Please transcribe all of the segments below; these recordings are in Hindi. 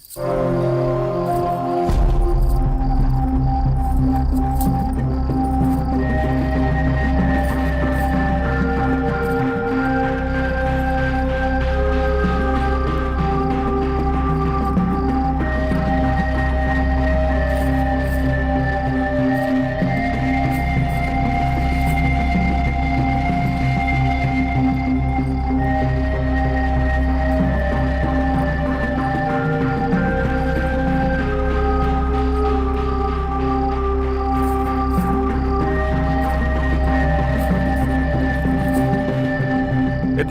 इतना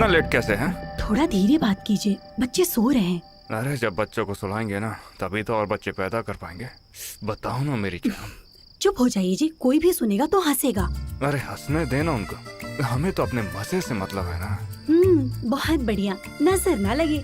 लेट कैसे हैं? थोड़ा धीरे बात कीजिए, बच्चे सो रहे हैं। अरे जब बच्चों को सुलाएंगे ना तभी तो और बच्चे पैदा कर पाएंगे। बताओ ना मेरी जान। चुप हो जाइए जी, कोई भी सुनेगा तो हंसेगा। अरे हंसने देना उनको, हमें तो अपने मजे से मतलब है ना। बहुत बढ़िया, नजर ना लगे।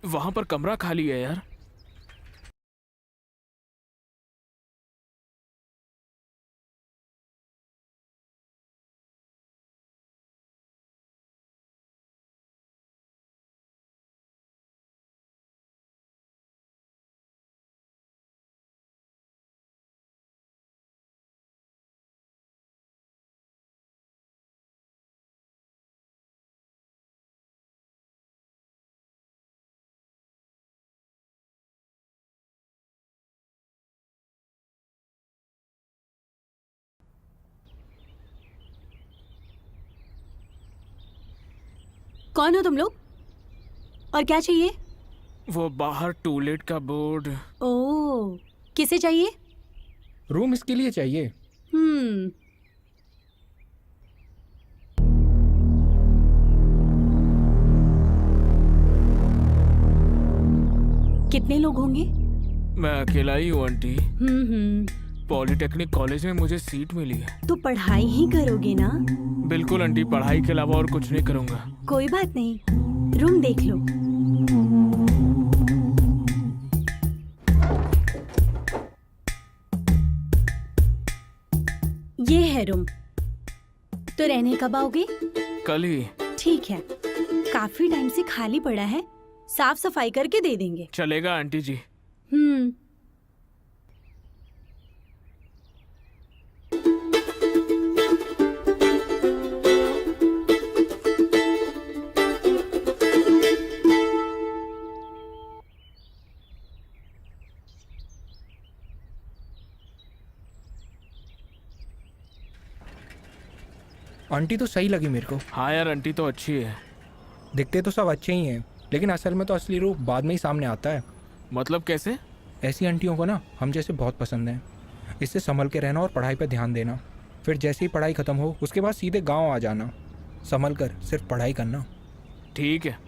वहां पर कमरा खाली है यार। कौन हो तुम लोग और क्या चाहिए? वो बाहर टूलेट का बोर्ड। ओह, किसे चाहिए? रूम इसके लिए चाहिए। हम्म कितने लोग होंगे? मैं अकेला ही हूँ आंटी। हम्म। पॉलिटेक्निक कॉलेज में मुझे सीट मिली है। तो पढ़ाई ही करोगे ना? बिल्कुल आंटी, पढ़ाई के अलावा और कुछ नहीं करूँगा। कोई बात नहीं, रूम देख लो। ये है रूम। तो रहने कब आओगे? कल ही। ठीक है, काफी टाइम से खाली पड़ा है, साफ सफाई करके दे देंगे। चलेगा आंटी जी। हम्म आंटी तो सही लगी मेरे को। हाँ यार, आंटी तो अच्छी है। दिखते तो सब अच्छे ही हैं, लेकिन असल में तो असली रूप बाद में ही सामने आता है। मतलब कैसे? ऐसी आंटियों को ना हम जैसे बहुत पसंद हैं। इससे संभल के रहना और पढ़ाई पर ध्यान देना। फिर जैसे ही पढ़ाई ख़त्म हो उसके बाद सीधे गांव आ जाना। संभल कर सिर्फ पढ़ाई करना। ठीक है।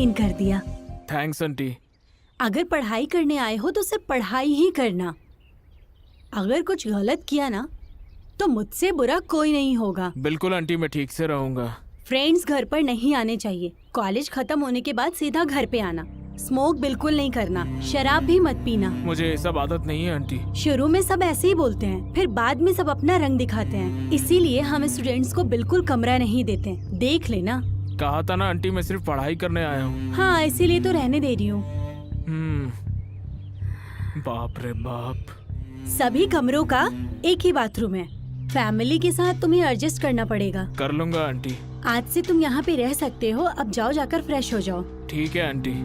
क्लीन कर दिया। Thanks aunty. अगर पढ़ाई करने आए हो तो सिर्फ पढ़ाई ही करना। अगर कुछ गलत किया ना तो मुझसे बुरा कोई नहीं होगा। बिल्कुल आंटी, मैं ठीक से रहूंगा। फ्रेंड्स घर पर नहीं आने चाहिए। कॉलेज खत्म होने के बाद सीधा घर पे आना। स्मोक बिल्कुल नहीं करना। शराब भी मत पीना। मुझे ये सब आदत नहीं है आंटी। शुरू में सब ऐसे ही बोलते हैं, फिर बाद में सब अपना रंग दिखाते हैं। इसीलिए हम स्टूडेंट्स को बिल्कुल कमरा नहीं देते। देख लेना। कहा था ना आंटी, मैं सिर्फ पढ़ाई करने आया हूँ। हाँ, इसीलिए तो रहने दे रही हूँ। बाप रे बाप। सभी कमरों का एक ही बाथरूम है। फैमिली के साथ तुम्हें एडजस्ट करना पड़ेगा। कर लूंगा आंटी। आज से तुम यहाँ पे रह सकते हो। अब जाओ, जाकर फ्रेश हो जाओ। ठीक है आंटी।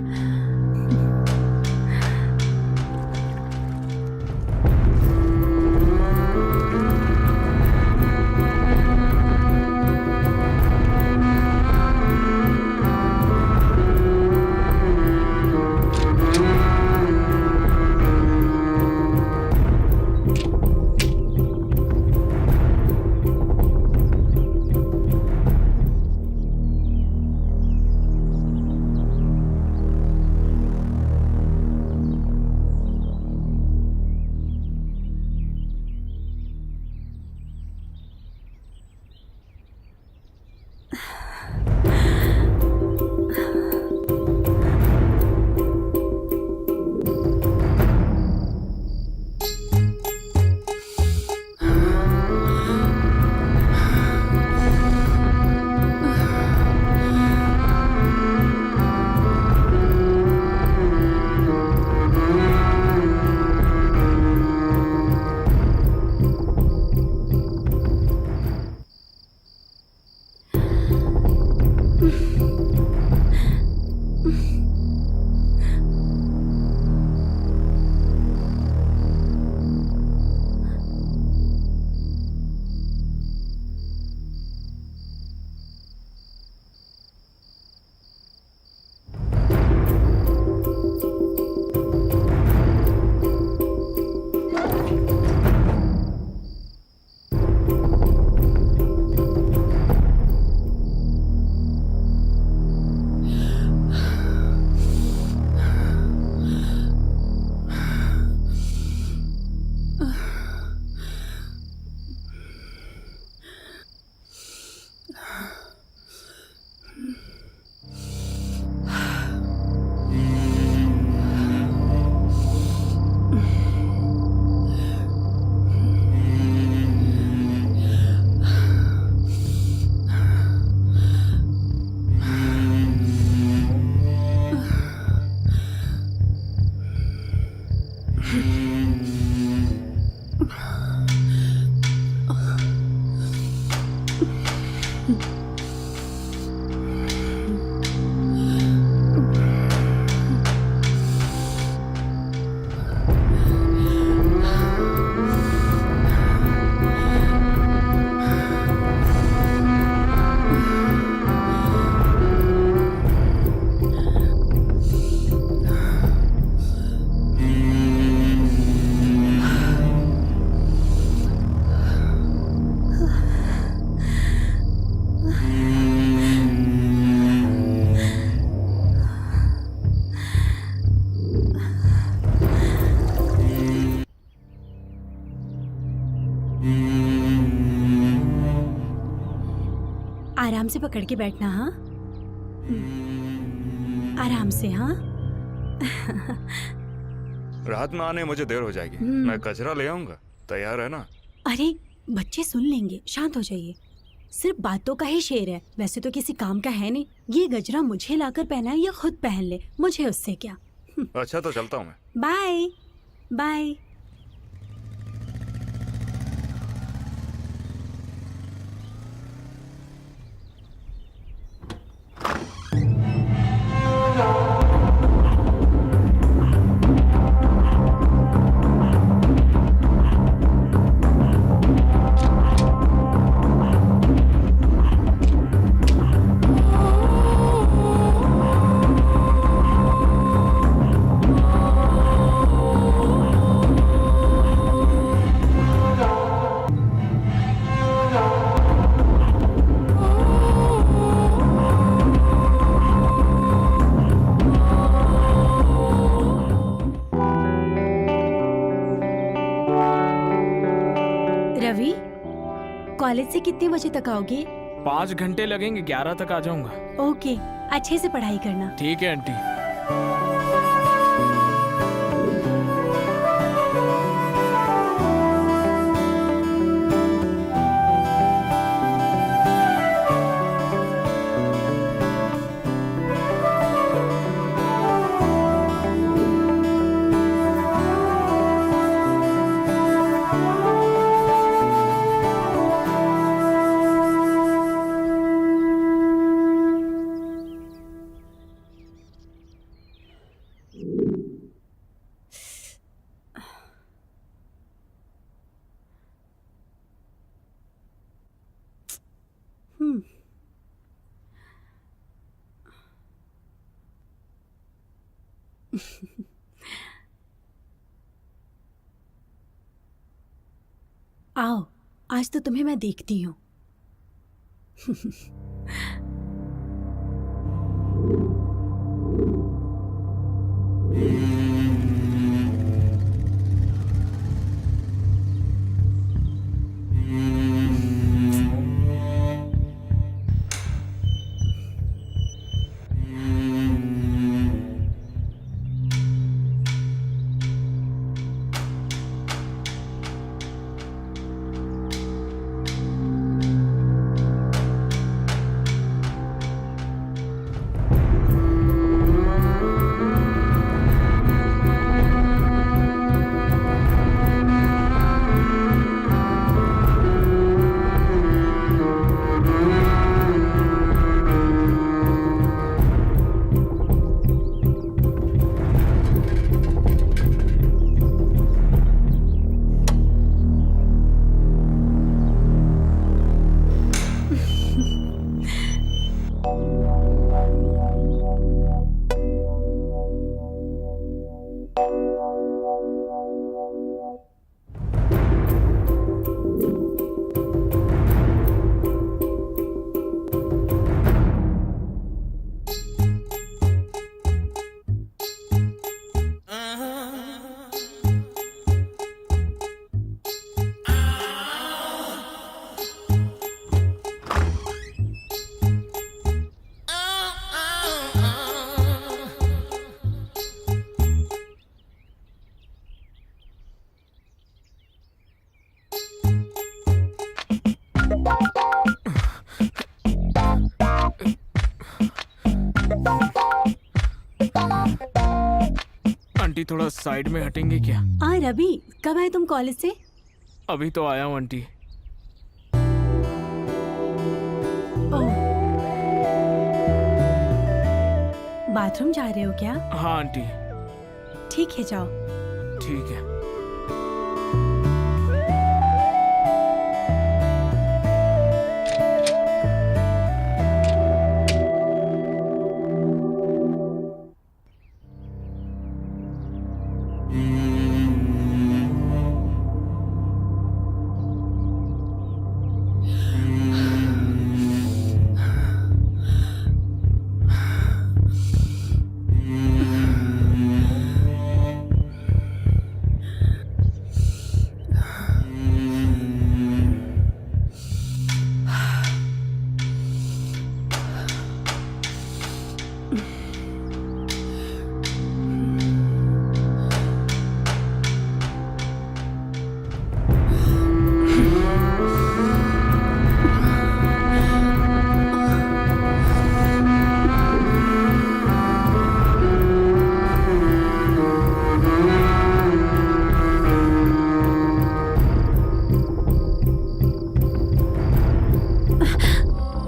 आराम से पकड़ के बैठना। हाँ, आराम से। हाँ। रात में आने मुझे देर हो जाएगी। मैं कचरा ले आऊंगा। तैयार है ना? अरे बच्चे सुन लेंगे, शांत हो जाइए। सिर्फ बातों का ही शेर है, वैसे तो किसी काम का है नहीं। ये गजरा मुझे लाकर पहना है या खुद पहन ले, मुझे उससे क्या। अच्छा तो चलता हूँ मैं। Bye bye. रवि, कॉलेज से कितने बजे तक आओगे? 5 घंटे लगेंगे, 11 तक आ जाऊंगा। ओके, अच्छे से पढ़ाई करना। ठीक है आंटी। हम्म। आओ, आज तो तुम्हें मैं देखती हूँ। आंटी थोड़ा साइड में हटेंगे क्या? रवि, कब आए तुम कॉलेज से? अभी तो आया हूँ आंटी। ओह, बाथरूम जा रहे हो क्या? हाँ आंटी। ठीक है, जाओ। ठीक है।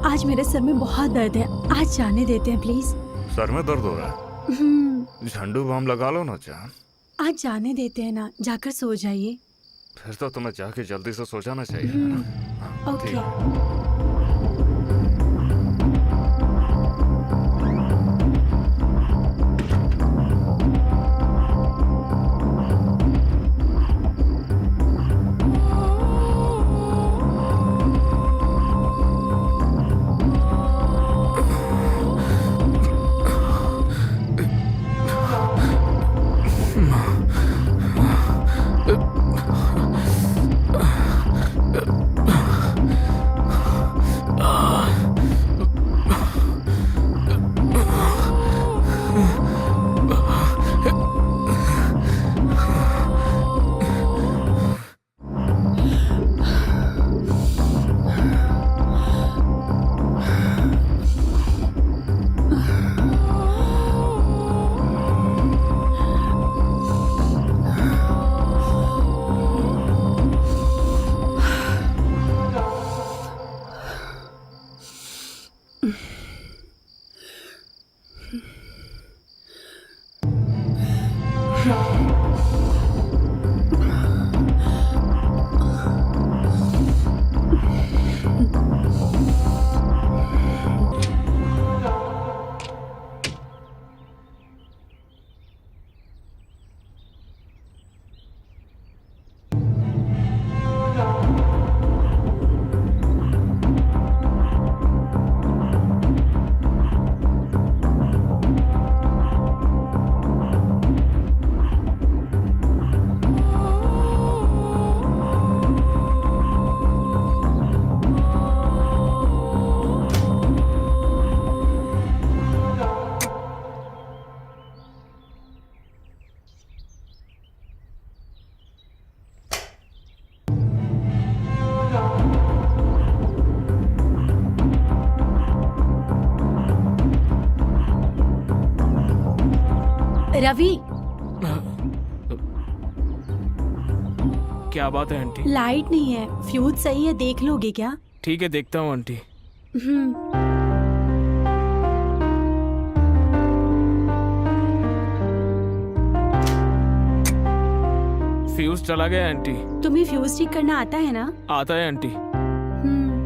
आज मेरे सर में बहुत दर्द है, आज जाने देते हैं प्लीज। सर में दर्द हो रहा है? झंडू बाम लगा लो ना जान। आज जाने देते हैं ना, जाकर सो जाइए। फिर तो तुम्हें जाके जल्दी से सो जाना चाहिए, है ना? ओके। रवि, क्या बात है आंटी? लाइट नहीं है, फ्यूज सही है, देख लोगे क्या? ठीक है, देखता हूँ आंटी। हम्म। फ्यूज चला गया है आंटी। तुम्हें फ्यूज ठीक करना आता है ना? आता है आंटी। हम्म।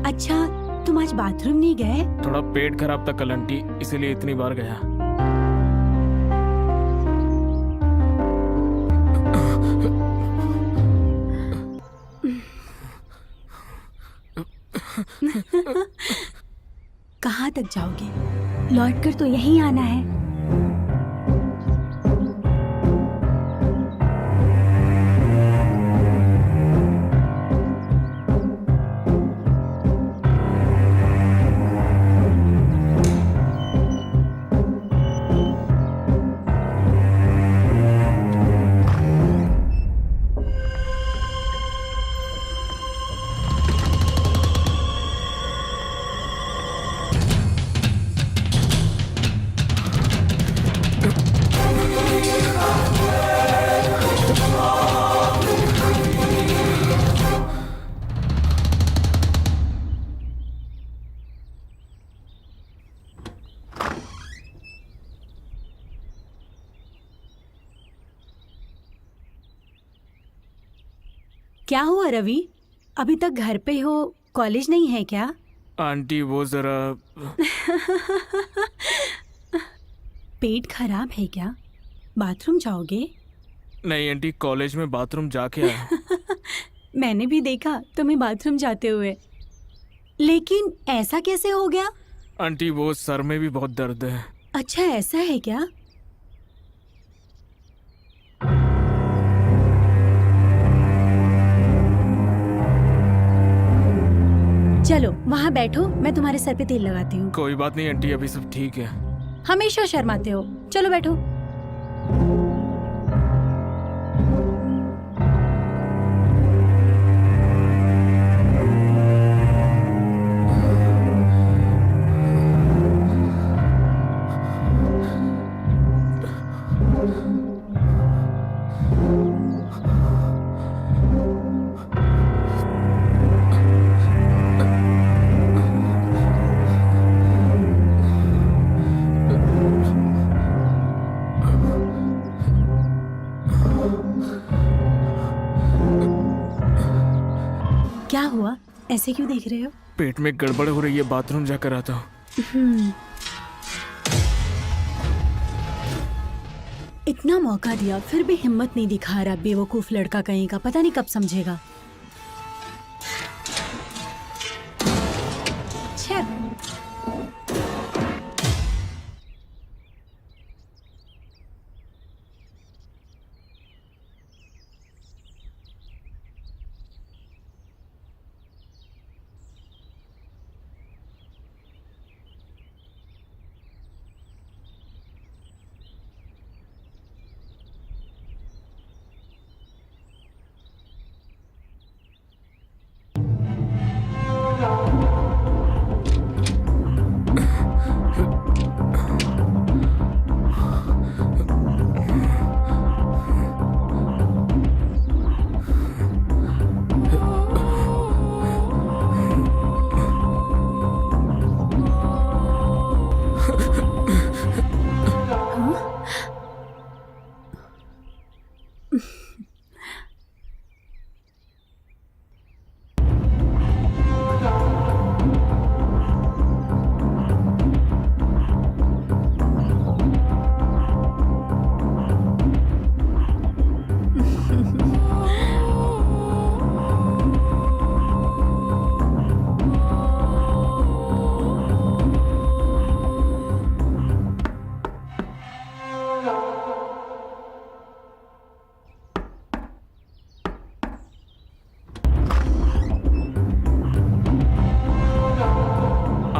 अच्छा, तुम आज बाथरूम नहीं गए? थोड़ा पेट खराब था कल आंटी, इसीलिए इतनी बार गया। कहाँ तक जाओगे? लौटकर तो यहीं आना है। क्या हुआ रवि? अभी तक घर पे हो, कॉलेज नहीं है क्या? आंटी वो जरा पेट खराब है क्या? बाथरूम जाओगे? नहीं आंटी, कॉलेज में बाथरूम जाके आया। मैंने भी देखा तुम्हें बाथरूम जाते हुए, लेकिन ऐसा कैसे हो गया? आंटी वो सर में भी बहुत दर्द है। अच्छा, ऐसा है क्या? चलो वहाँ बैठो, मैं तुम्हारे सर पे तेल लगाती हूँ। कोई बात नहीं आंटी, अभी सब ठीक है। हमेशा शर्माते हो। चलो बैठो। क्या हुआ? ऐसे क्यों देख रहे हो? पेट में गड़बड़ हो रही है, बाथरूम जाकर आता हूँ। इतना मौका दिया फिर भी हिम्मत नहीं दिखा रहा, बेवकूफ लड़का कहीं का। पता नहीं कब समझेगा। छे।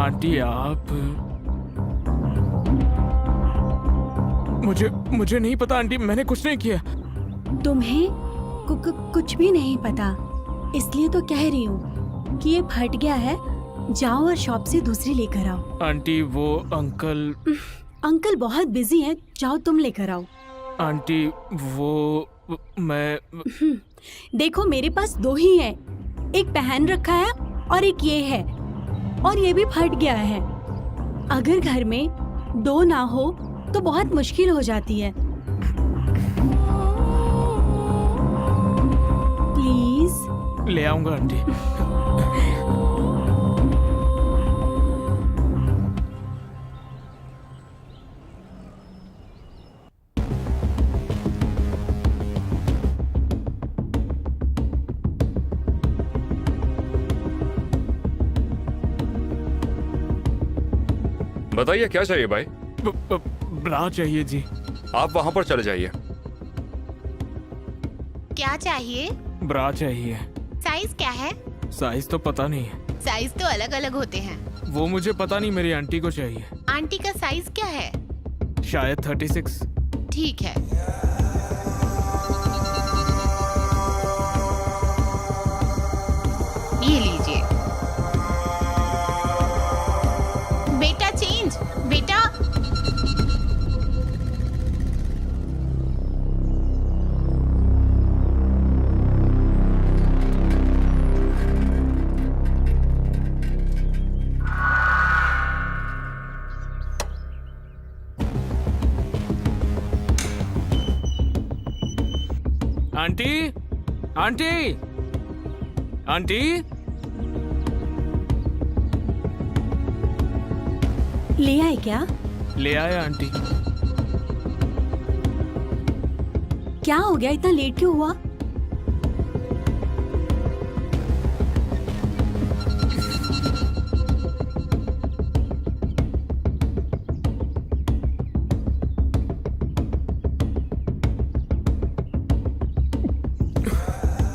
आंटी आप मुझे नहीं पता आंटी, मैंने कुछ नहीं किया। तुम्हें कुछ भी नहीं पता, इसलिए तो कह रही हूँ कि ये फट गया है, जाओ और शॉप से दूसरी लेकर आओ। आंटी वो अंकल। अंकल बहुत बिजी हैं, जाओ तुम लेकर आओ। आंटी वो मैं देखो मेरे पास 2 ही है, एक पहन रखा है और एक ये है, और ये भी फट गया है। अगर घर में 2 ना हो तो बहुत मुश्किल हो जाती है। प्लीज। ले आऊंगा आंटी। बताइए क्या चाहिए भाई? ब्रा चाहिए जी। आप वहां पर चले जाइए। क्या चाहिए? ब्रा चाहिए। साइज क्या है? साइज तो पता नहीं है। साइज तो अलग अलग होते हैं। वो मुझे पता नहीं, मेरी आंटी को चाहिए। आंटी का साइज क्या है? शायद 36। ठीक है। ये लीजिए। बेटा चेंज, बेटा। Aunty, aunty, aunty. ले आए क्या? ले आया आंटी। क्या हो गया, इतना लेट क्यों हुआ?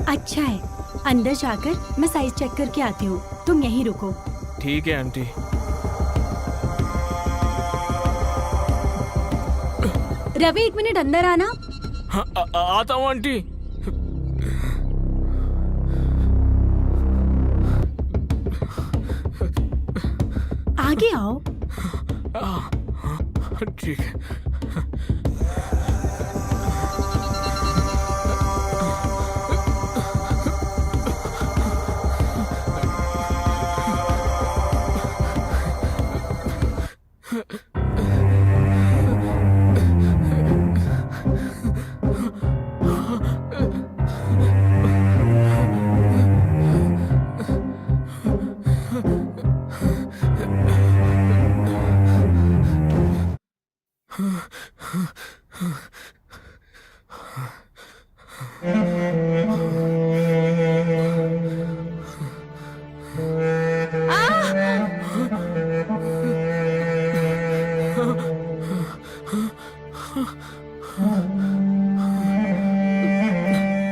अच्छा है, अंदर जाकर मैं साइज चेक करके आती हूँ, तुम यहीं रुको। ठीक है आंटी। रवि 1 मिनट अंदर आना। हाँ, आता हूँ आंटी। आगे आओ। ठीक है।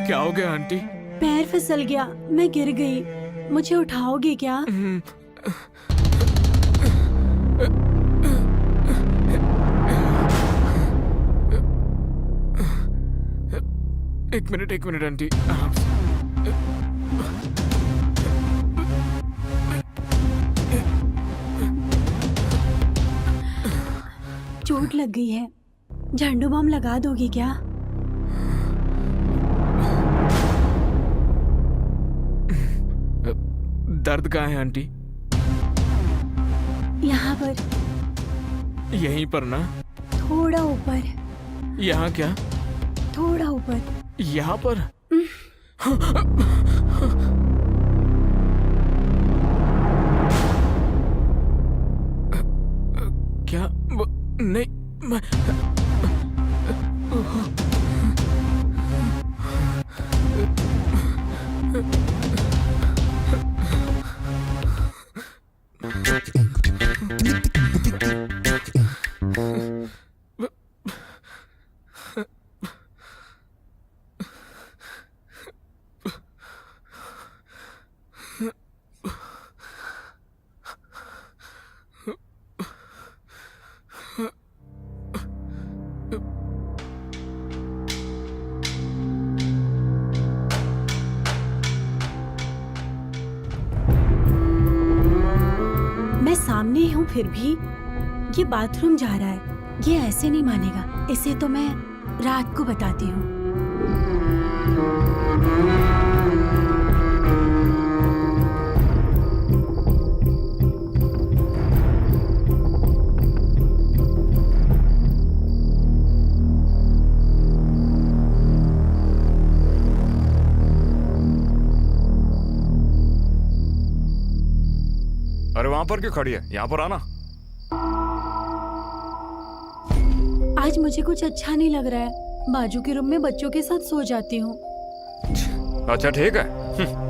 क्या हो गया आंटी? पैर फिसल गया, मैं गिर गई। मुझे उठाओगे क्या? एक मिनट आंटी, आराम से। चोट लग गई है, झंडू बाम लगा दोगे क्या? दर्द कहाँ है आंटी? यहाँ पर। यहीं पर ना? थोड़ा ऊपर। यहाँ क्या? थोड़ा ऊपर। यहाँ पर? क्या? नहीं, मैं सामने ही हूँ फिर भी ये बाथरूम जा रहा है। ये ऐसे नहीं मानेगा। इसे तो मैं रात को बताती हूँ। अरे वहां पर क्यों खड़ी है? यहाँ पर आना। आज मुझे कुछ अच्छा नहीं लग रहा है। बाजू के रूम में बच्चों के साथ सो जाती हूँ। अच्छा ठीक है।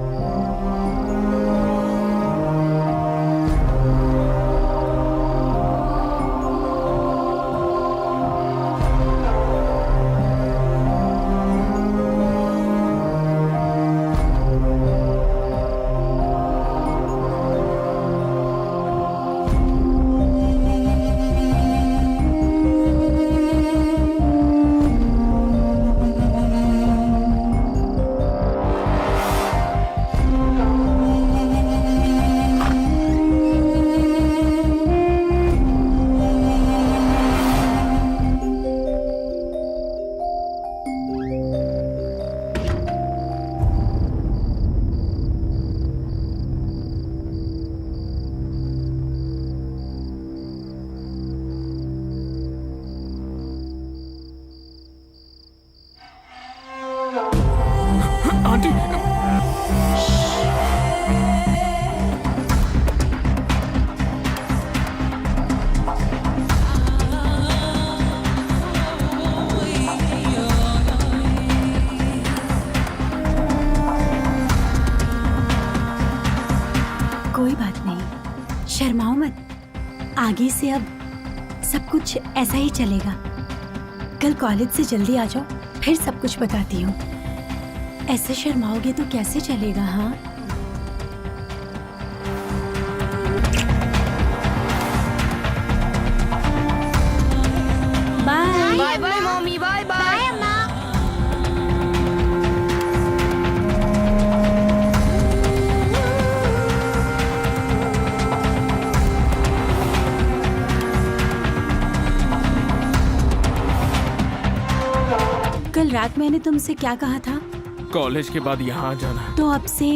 आंटी, कोई बात नहीं, शर्माओ मत। आगे से अब सब कुछ ऐसा ही चलेगा। कल कॉलेज से जल्दी आ जाओ, फिर सब कुछ बताती हूँ। ऐसे शर्माओगे तो कैसे चलेगा? हाँ, bye. Bye bye mummy, bye bye अम्मा। कल रात मैंने तुमसे क्या कहा था? कॉलेज के बाद यहाँ जाना। तो अब से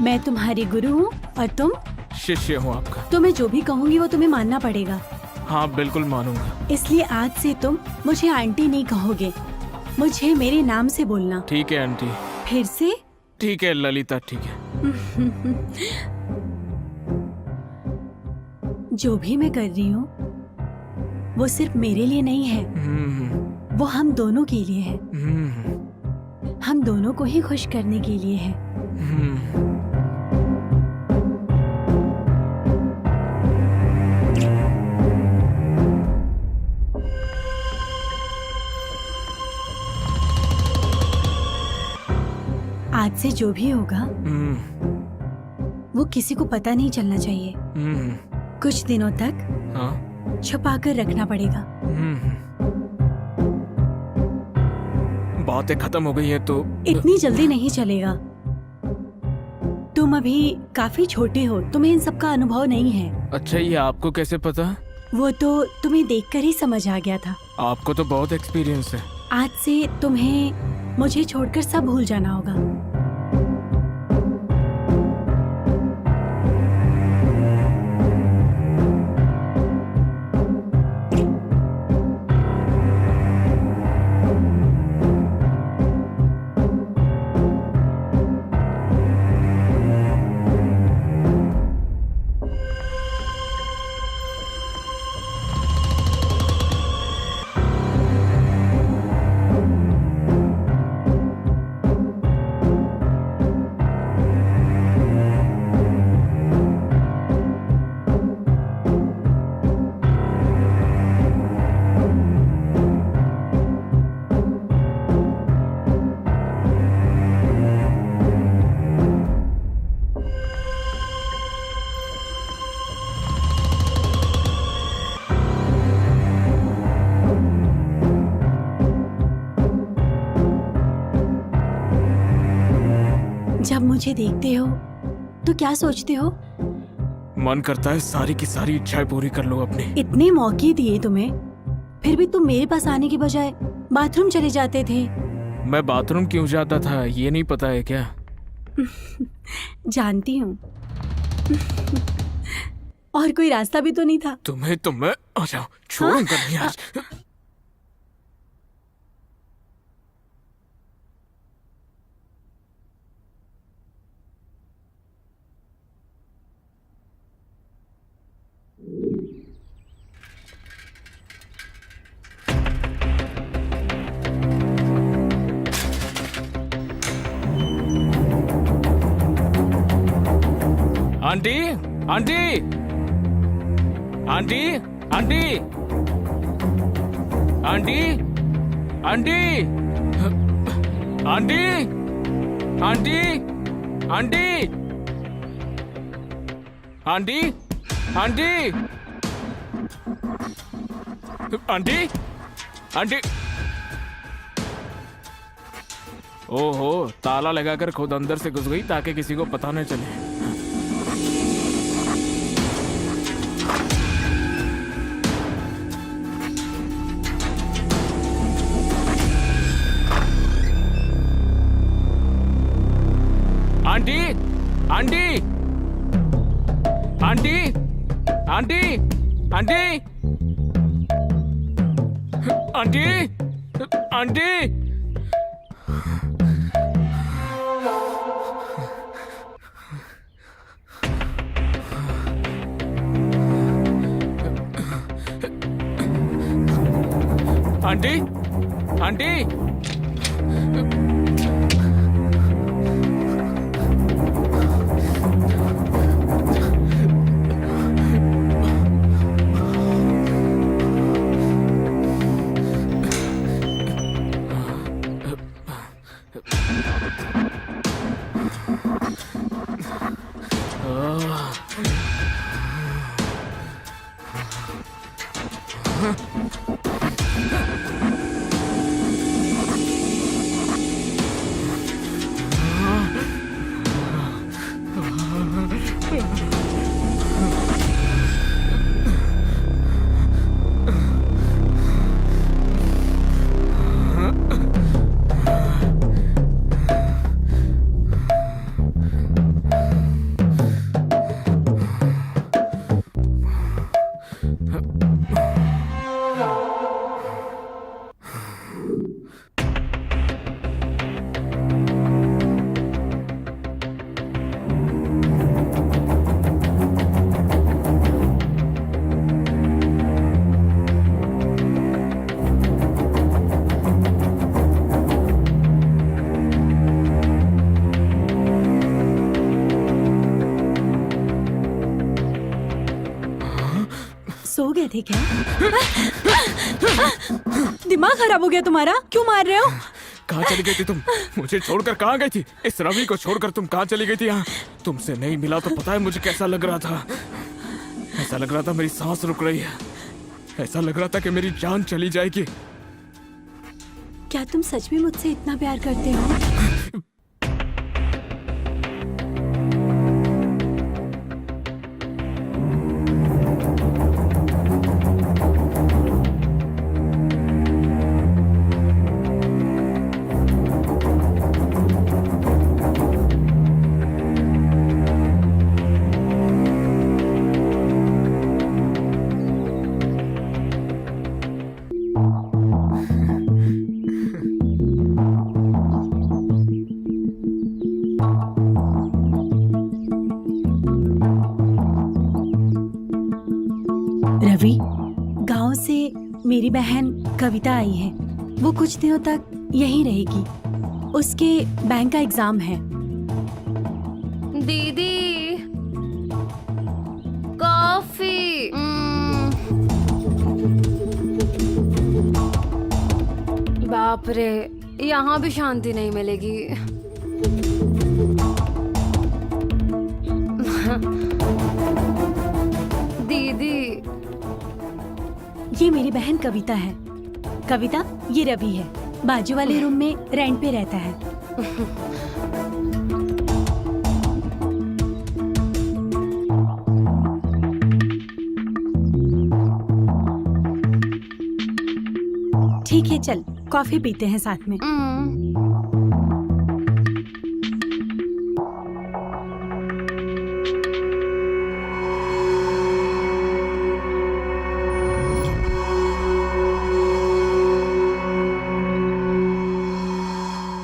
मैं तुम्हारी गुरु हूँ और तुम? शिष्य हूँ आपका। तो मैं जो भी कहूँगी वो तुम्हें मानना पड़ेगा। हाँ बिल्कुल मानूंगा। इसलिए आज से तुम मुझे आंटी नहीं कहोगे, मुझे मेरे नाम से बोलना। ठीक है आंटी। फिर से? ठीक है ललिता, ठीक है। जो भी मैं कर रही हूँ वो सिर्फ मेरे लिए नहीं है, वो हम दोनों के लिए है। हम दोनों को ही खुश करने के लिए है। आज से जो भी होगा वो किसी को पता नहीं चलना चाहिए। कुछ दिनों तक हाँ। छुपा कर रखना पड़ेगा। बातें खत्म हो गई है तो इतनी जल्दी नहीं चलेगा। तुम अभी काफी छोटे हो, तुम्हें इन सब का अनुभव नहीं है। अच्छा, ये आपको कैसे पता? वो तो तुम्हें देखकर ही समझ आ गया था। आपको तो बहुत एक्सपीरियंस है। आज से तुम्हें मुझे छोड़कर सब भूल जाना होगा। जब मुझे देखते हो तो क्या सोचते हो? मन करता है सारी की सारी इच्छाएं पूरी कर लो अपनी। इतने मौके दिए तुम्हें, फिर भी तुम मेरे पास आने के बजाय बाथरूम चले जाते थे। मैं बाथरूम क्यों जाता था ये नहीं पता है क्या? जानती हूँ। और कोई रास्ता भी तो नहीं था। तुम्हें तो मैं आ जाओ, छोड़ूंगा नहीं आज। Aunty, aunty, aunty, aunty, aunty, aunty, aunty, aunty, aunty, aunty, aunty, aunty, aunty. ओहो, ताला लगाकर खुद अंदर से घुस गई ताकि किसी को पता न चले। Aunty, aunty, aunty, aunty, aunty, aunty, aunty. Aunty, aunty, सो गए थे क्या? दिमाग खराब हो गया तुम्हारा? क्यों मार रहे हो? कहाँ चली गई थी तुम? मुझे छोड़कर कहाँ गई थी? इस रवि को छोड़कर तुम कहाँ चली गई थी? यहाँ तुमसे नहीं मिला तो पता है मुझे कैसा लग रहा था। ऐसा लग रहा था मेरी सांस रुक रही है। ऐसा लग रहा था कि मेरी जान चली जाएगी। क्या तुम सच में मुझसे इतना प्यार करते हो? रवि, गांव से मेरी बहन कविता आई है। वो कुछ दिनों तक यहीं रहेगी। उसके बैंक का एग्जाम है। दीदी, कॉफी। बाप रे, यहाँ भी शांति नहीं मिलेगी। दीदी, ये मेरी बहन कविता है। कविता, ये रवि है। बाजू वाले रूम में रेंट पे रहता है। ठीक है, चल कॉफी पीते हैं साथ में।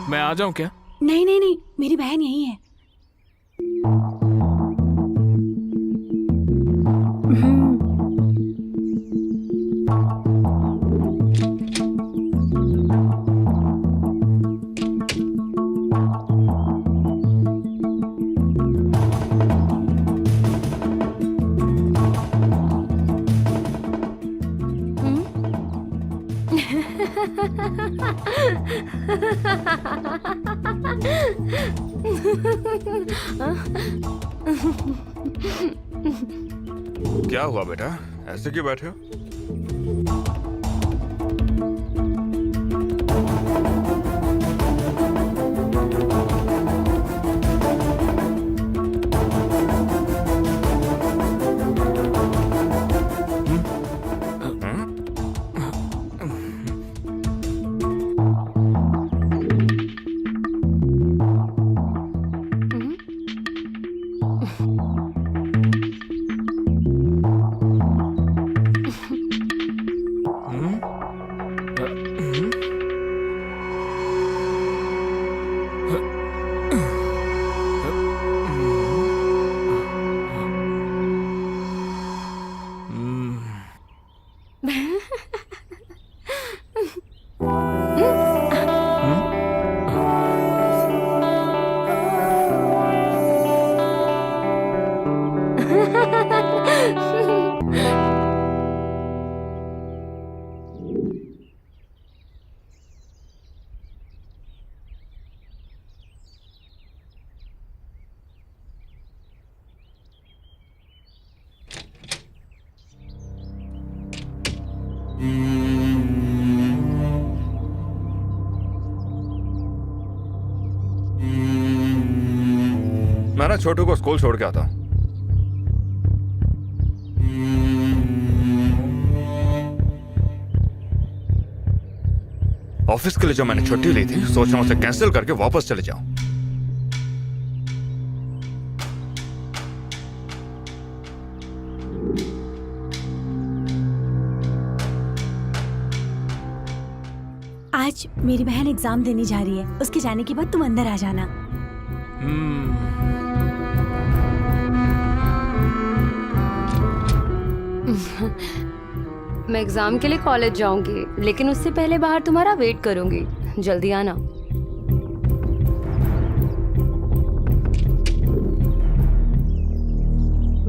मैं आ जाऊं क्या? नहीं नहीं नहीं, मेरी बहन यही है। क्या हुआ बेटा, ऐसे क्यों बैठे हो? मैं ना छोटू को स्कूल छोड़ के आता हूँ। ऑफिस के लिए जो मैंने छुट्टी ली थी, सोच रहा हूँ उसे कैंसिल करके वापस चले जाऊं। आज मेरी बहन एग्जाम देने जा रही है, उसके जाने के बाद तुम अंदर आ जाना। मैं एग्जाम के लिए कॉलेज जाऊंगी, लेकिन उससे पहले बाहर तुम्हारा वेट करूंगी। जल्दी आना।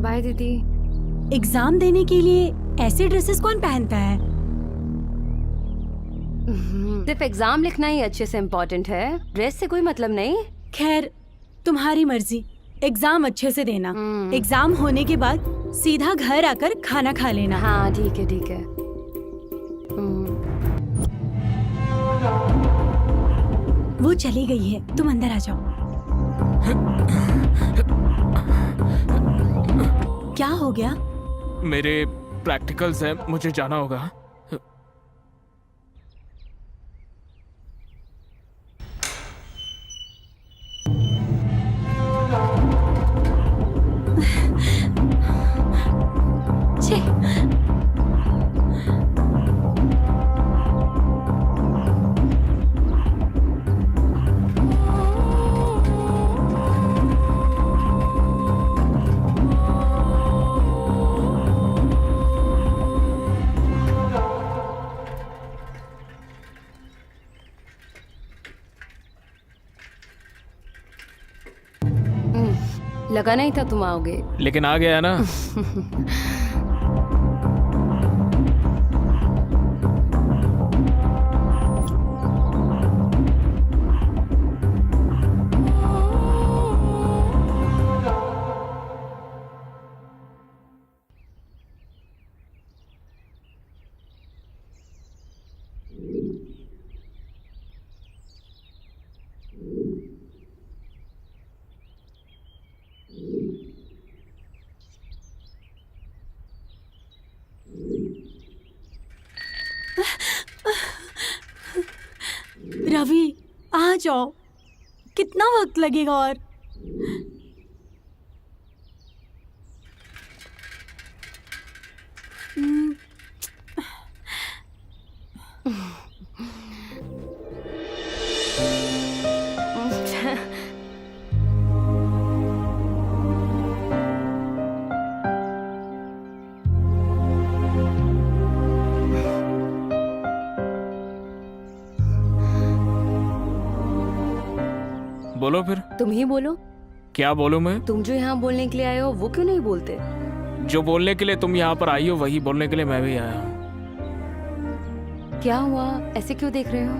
बाय दीदी। एग्जाम देने के लिए ऐसे ड्रेसेस कौन पहनता है? सिर्फ एग्जाम लिखना ही अच्छे से इम्पोर्टेंट है, ड्रेस से कोई मतलब नहीं। खैर, तुम्हारी मर्जी। एग्जाम अच्छे से देना। एग्जाम होने के बाद सीधा घर आकर खाना खा लेना। हाँ ठीक है ठीक है। वो चली गई है, तुम अंदर आ जाओ। क्या हो गया? मेरे प्रैक्टिकल्स हैं, मुझे जाना होगा। छे। लगा नहीं था तुम आओगे। लेकिन आ गया ना। रवि आ जाओ, कितना वक्त लगेगा और? बोलो फिर। तुम ही बोलो। क्या बोलूं मैं? तुम जो यहाँ बोलने के लिए आए हो वो क्यों नहीं बोलते? जो बोलने के लिए तुम यहाँ पर आई हो वही बोलने के लिए मैं भी आया हूँ। क्या हुआ, ऐसे क्यों देख रहे हो?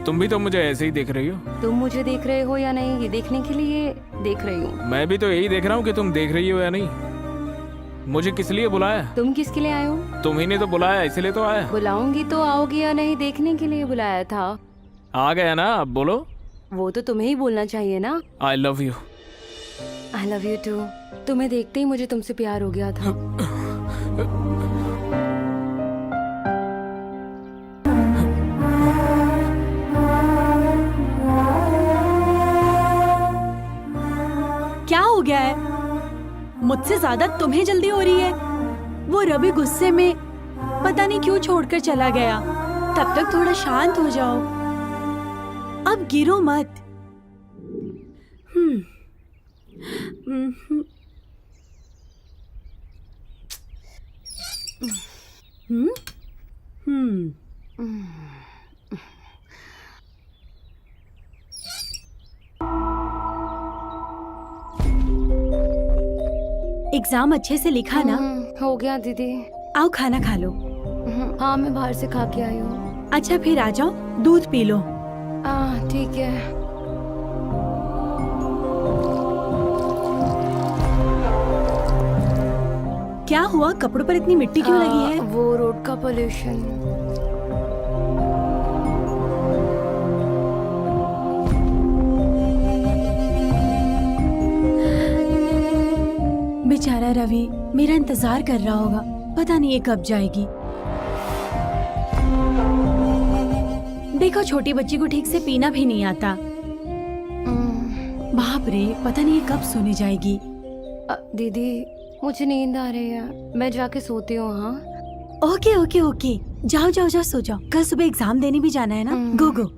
तुम भी तो मुझे ऐसे ही देख रही हो। तुम मुझे देख रहे हो या नहीं ये देखने के लिए देख रही हूँ। मैं भी तो यही देख रहा हूँ कि तुम देख रही हो या नहीं। मुझे किस लिए बुलाया? तुम किसके लिए आए हो? तुम्ही ने तो बुलाया, इसलिए तो आया। बुलाऊंगी तो आओगी या नहीं देखने के लिए बुलाया था। आ गया ना, अब बोलो। वो तो तुम्हें ही बोलना चाहिए ना। I love you. I love you too. तुम्हें देखते ही मुझे तुमसे प्यार हो गया था। क्या हो गया है? मुझसे ज्यादा तुम्हें जल्दी हो रही है। वो रवि गुस्से में पता नहीं क्यों छोड़कर चला गया। तब तक थोड़ा शांत हो जाओ, अब गिरो मत। हम्म हम्म हम्म एग्जाम अच्छे से लिखा ना? हो गया दीदी। आओ खाना खा लो। हाँ मैं बाहर से खा के आई हूँ। अच्छा फिर आ जाओ, दूध पी लो। ठीक है। क्या हुआ, कपड़ों पर इतनी मिट्टी क्यों लगी है? वो रोड का पोल्यूशन। बेचारा रवि मेरा इंतजार कर रहा होगा, पता नहीं ये कब जाएगी। देखो छोटी बच्ची को ठीक से पीना भी नहीं आता। बाप रे, पता नहीं ये कब सोने जाएगी। दीदी मुझे नींद आ रही है, मैं जाके सोती हूँ। हाँ ओके ओके ओके, जाओ जाओ जाओ सो जाओ। कल सुबह एग्जाम देने भी जाना है ना। गो गो।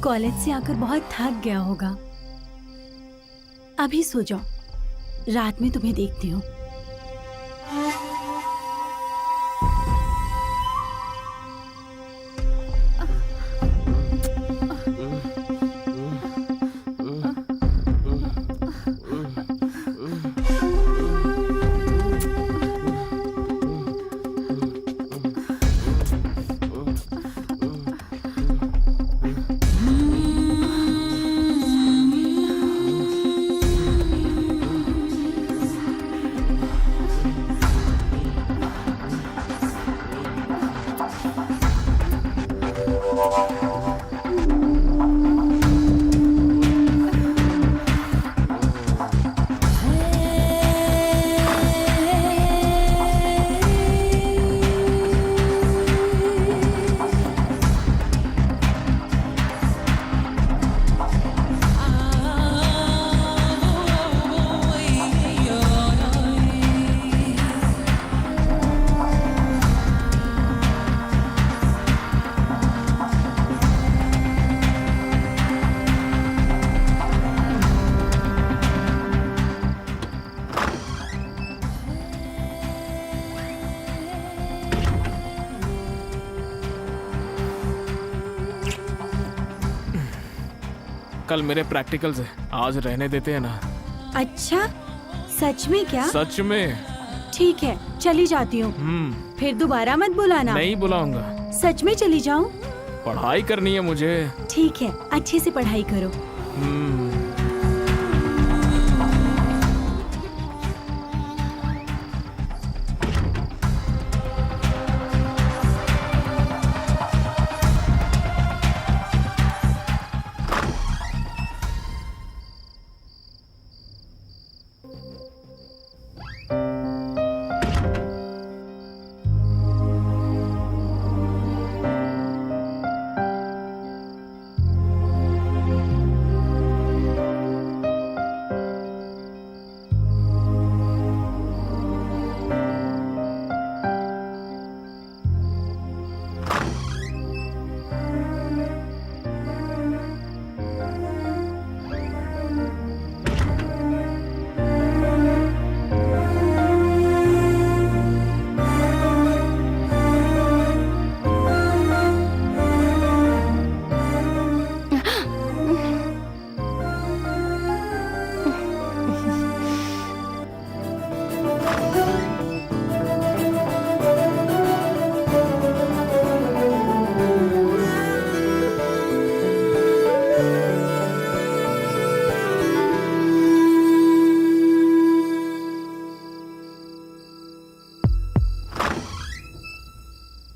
कॉलेज से आकर बहुत थक गया होगा, अभी सो जाओ, रात में तुम्हें देखती हूँ। कल मेरे प्रैक्टिकल्स है, आज रहने देते हैं ना। अच्छा सच में क्या? सच में। ठीक है चली जाती हूँ, फिर दोबारा मत बुलाना। नहीं बुलाऊंगा। सच में चली जाऊँ? पढ़ाई करनी है मुझे। ठीक है, अच्छे से पढ़ाई करो।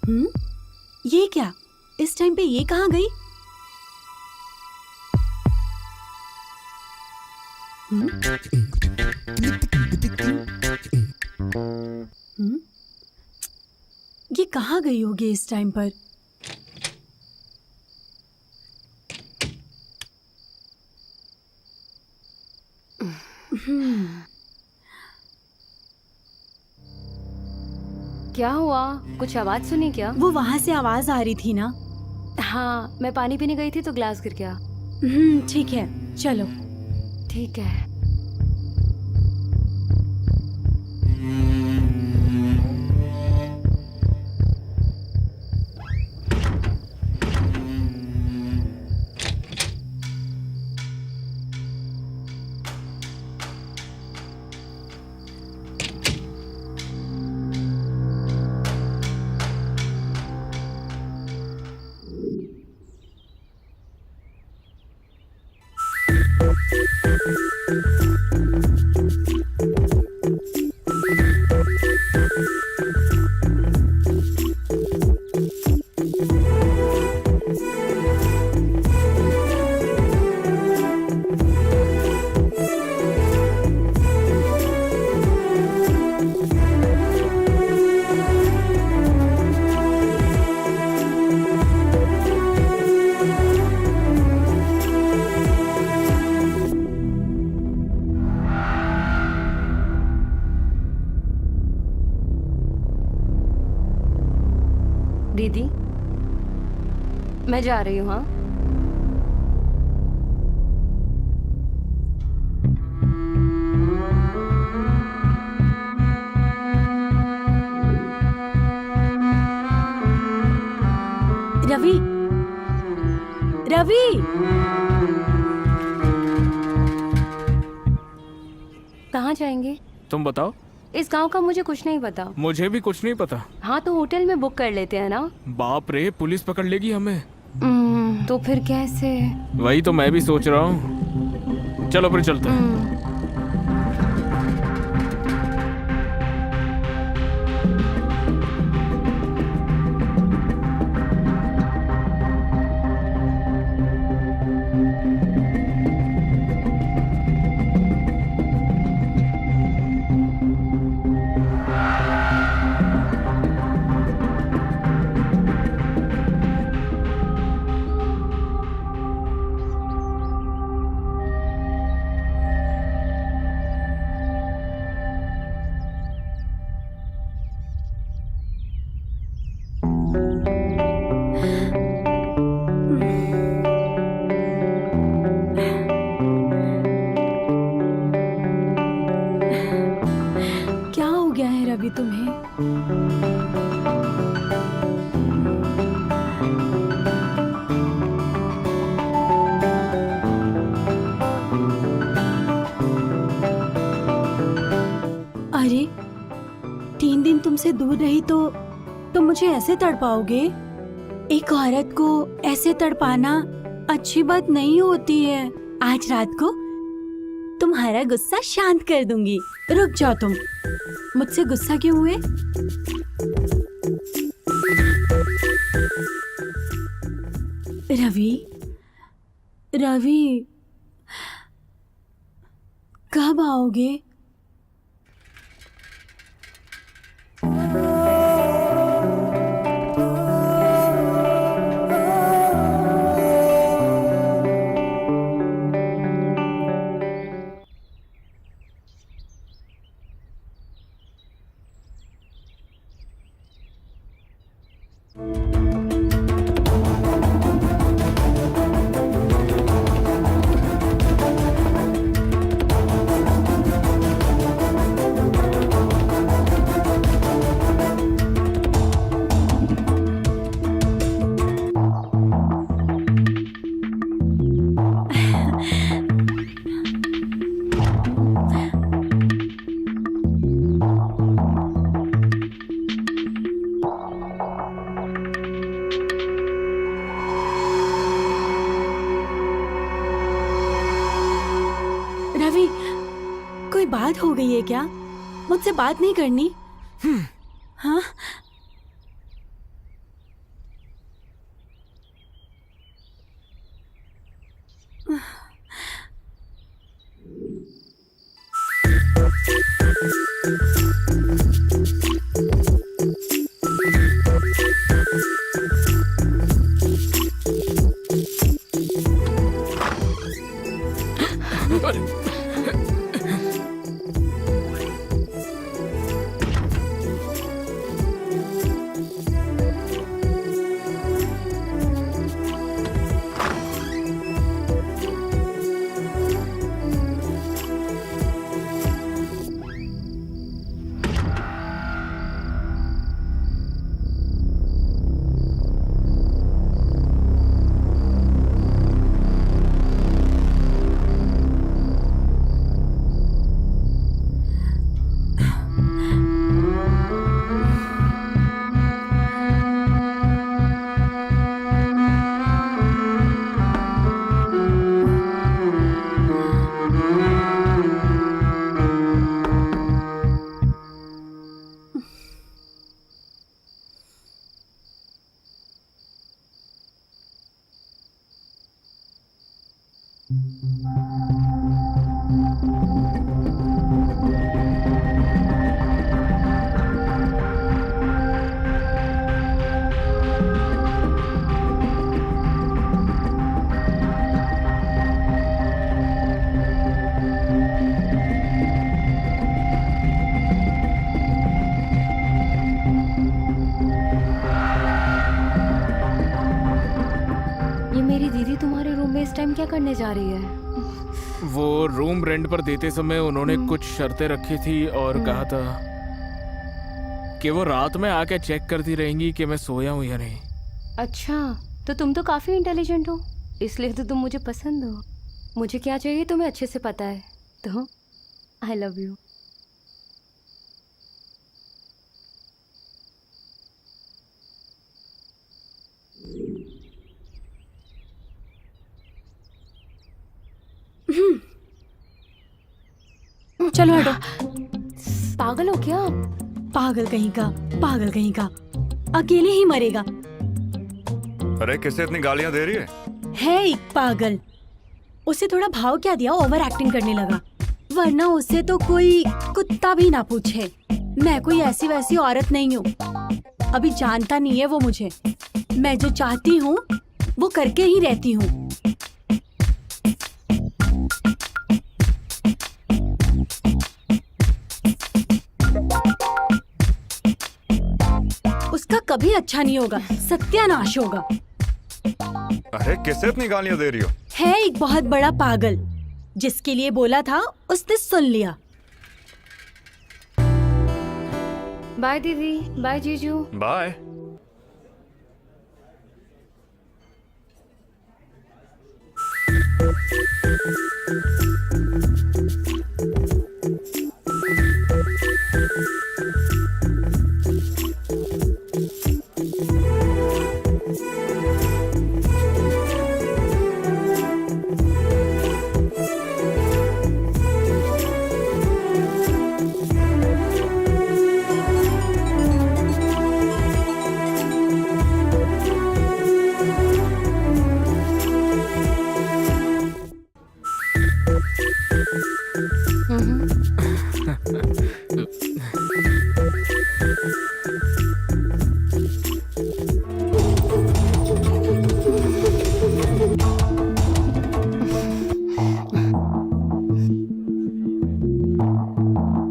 ये क्या? इस टाइम पे ये कहाँ गई? ये कहाँ गई होगी इस टाइम पर? क्या हुआ? कुछ आवाज सुनी क्या? वो वहां से आवाज आ रही थी ना। हाँ, मैं पानी पीने गई थी तो ग्लास गिर गया। ठीक है, चलो। ठीक है। दीदी, मैं जा रही हूँ। हाँ, रवि, रवि, कहाँ जाएंगे? तुम बताओ। इस गांव का मुझे कुछ नहीं पता। मुझे भी कुछ नहीं पता। हाँ, तो होटल में बुक कर लेते हैं ना। बाप रे, पुलिस पकड़ लेगी हमें। तो फिर कैसे? वही तो मैं भी सोच रहा हूँ। चलो फिर चलते हैं। क्या हो गया है रवि तुम्हें? अरे, 3 दिन तुमसे दूर रही तो तुम मुझे ऐसे तड़पाओगे? एक औरत को ऐसे तड़पाना अच्छी बात नहीं होती है। आज रात को तुम्हारा गुस्सा शांत कर दूंगी। रुक जाओ तुम। मुझसे गुस्सा क्यों हुए? रवि, रवि, कब आओगे? रवि, कोई बात हो गई है क्या? मुझसे बात नहीं करनी? हाँ? ये मेरी दीदी तुम्हारे रूम में इस टाइम क्या करने जा रही है? वो रूम रेंट पर देते समय उन्होंने कुछ शर्तें रखी थी और कहा था कि वो रात में आके चेक करती रहेंगी कि मैं सोया हूँ या नहीं। अच्छा, तो तुम तो काफी इंटेलिजेंट हो, इसलिए तो तुम मुझे पसंद हो। मुझे क्या चाहिए तुम्हें अच्छे से पता है, तो आई लव यू। चलो हटो। पागल हो क्या? पागल कहीं का, पागल कहीं का, अकेले ही मरेगा। अरे किससे इतनी गालियां दे रही है? एक पागल, उसे थोड़ा भाव क्या दिया, ओवर एक्टिंग करने लगा। वरना उसे तो कोई कुत्ता भी ना पूछे। मैं कोई ऐसी वैसी औरत नहीं हूँ। अभी जानता नहीं है वो मुझे। मैं जो चाहती हूँ वो करके ही रहती हूँ। उसका कभी अच्छा नहीं होगा, सत्यानाश होगा। अरे किससे इतनी गालियां दे रही हो? है एक बहुत बड़ा पागल, जिसके लिए बोला था उसने सुन लिया। बाय दीदी, बाय जीजू। बाय।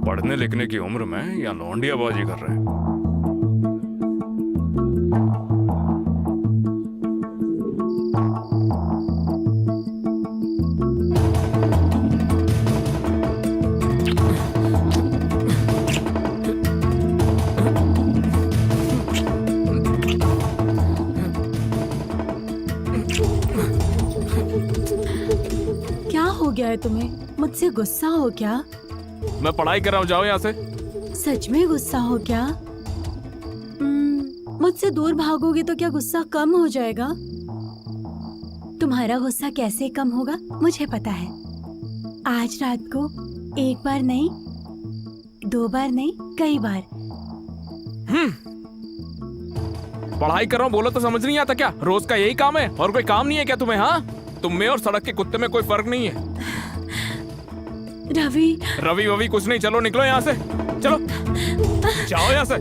पढ़ने लिखने की उम्र में या लौंडियाबाजी कर रहे हैं? क्या हो गया है तुम्हें? मुझसे गुस्सा हो क्या? मैं पढ़ाई कर रहा हूँ, जाओ यहाँ से। सच में गुस्सा हो क्या? मुझसे दूर भागोगे तो क्या गुस्सा कम हो जाएगा? तुम्हारा गुस्सा कैसे कम होगा मुझे पता है। आज रात को एक बार नहीं, 2 बार नहीं, कई बार। पढ़ाई कर रहा हूँ बोलो तो समझ नहीं आता क्या? रोज का यही काम है और कोई काम नहीं है क्या तुम्हें? हाँ, तुम में और सड़क के कुत्ते में कोई फर्क नहीं है। रवि, रवि ववि कुछ नहीं, चलो निकलो यहाँ से, चलो जाओ यहाँ से।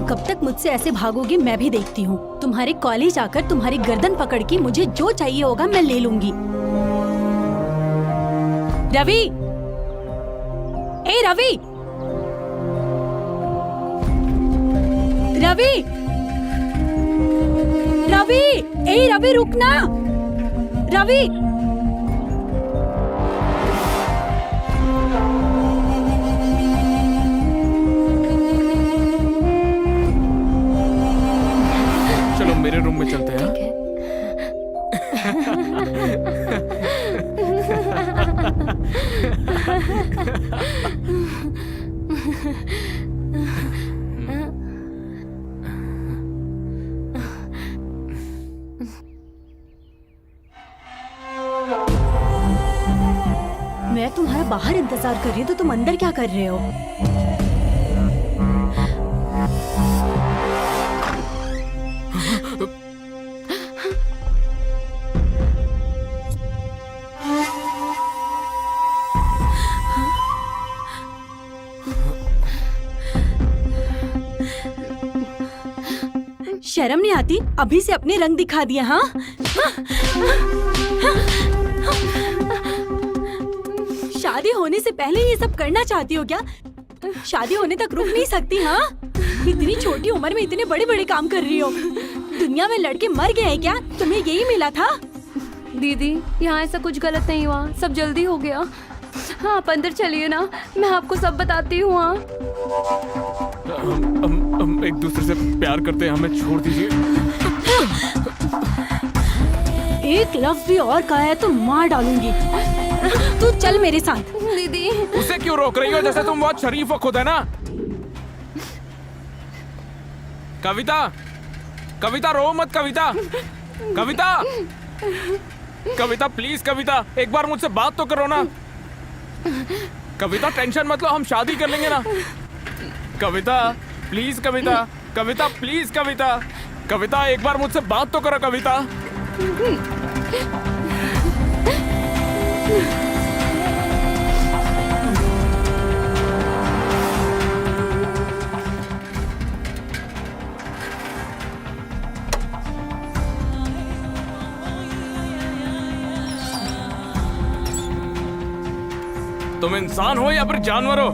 कब तक मुझसे ऐसे भागोगे मैं भी देखती हूँ। तुम्हारे कॉलेज आकर तुम्हारी गर्दन पकड़ के मुझे जो चाहिए होगा मैं ले लूंगी। रवि, ए रवि, रवि, रवि, ए रवि रुकना, रवि। मेरे रूम में चलते हैं। मैं तुम्हारा बाहर इंतजार कर रही हूँ तो तुम अंदर क्या कर रहे हो? शर्म नहीं आती? अभी से अपने रंग दिखा दिया। हाँ, शादी होने से पहले ये सब करना चाहती हो क्या? शादी होने तक रुक नहीं सकती? हाँ, इतनी छोटी उम्र में इतने बड़े बड़े काम कर रही हो। दुनिया में लड़के मर गए हैं क्या? तुम्हें यही मिला था? दीदी यहाँ ऐसा कुछ गलत नहीं हुआ, सब जल्दी हो गया। हाँ आप अंदर चलिए ना, मैं आपको सब बताती हूँ। हाँ हम एक दूसरे से प्यार करते हैं, हमें छोड़ दीजिए। एक लफ्ज भी और कहा है तो मार डालूंगी। तू चल मेरे साथ। दीदी उसे क्यों रोक रही हो? जैसे तुम बहुत शरीफ हो खुद, है ना? कविता, कविता रो मत। कविता, कविता, कविता प्लीज। कविता एक बार मुझसे बात तो करो ना। कविता टेंशन मत लो, हम शादी कर लेंगे ना। कविता प्लीज। Kavita, Kavita please. कविता, कविता एक बार मुझसे बात तो करो। कविता तुम इंसान हो या फिर जानवर हो?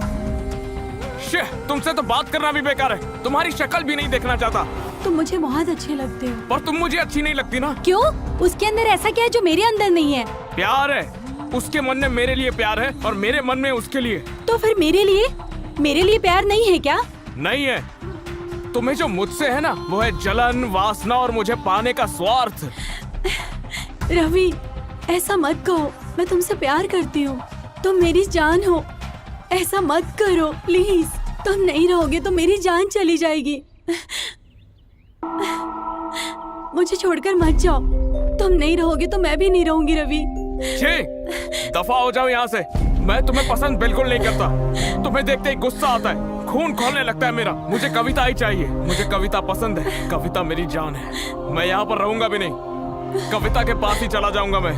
तुमसे तो बात करना भी बेकार है। तुम्हारी शक्ल भी नहीं देखना चाहता। तुम मुझे बहुत अच्छे लगते हो। पर तुम मुझे अच्छी नहीं लगती ना। क्यों? उसके अंदर ऐसा क्या है जो मेरे अंदर नहीं है? प्यार है। उसके मन में मेरे लिए प्यार है और मेरे मन में उसके लिए। तो फिर मेरे लिए प्यार नहीं है क्या? नहीं है। तुम्हें जो मुझसे है ना वो है जलन, वासना और मुझे पाने का स्वार्थ। रवि ऐसा मत कहो, मैं तुमसे प्यार करती हूँ, तुम मेरी जान हो। ऐसा मत करो प्लीज। तुम नहीं रहोगे तो मेरी जान चली जाएगी। मुझे छोड़कर मत जाओ। तुम नहीं रहोगे तो मैं भी नहीं रहूंगी रवि। छी, दफा हो जाओ यहाँ से। मैं तुम्हें पसंद बिल्कुल नहीं करता। तुम्हें देखते ही गुस्सा आता है, खून खौलने लगता है मेरा। मुझे कविता ही चाहिए। मुझे कविता पसंद है। कविता मेरी जान है। मैं यहाँ पर रहूंगा भी नहीं। कविता के पास ही चला जाऊंगा मैं।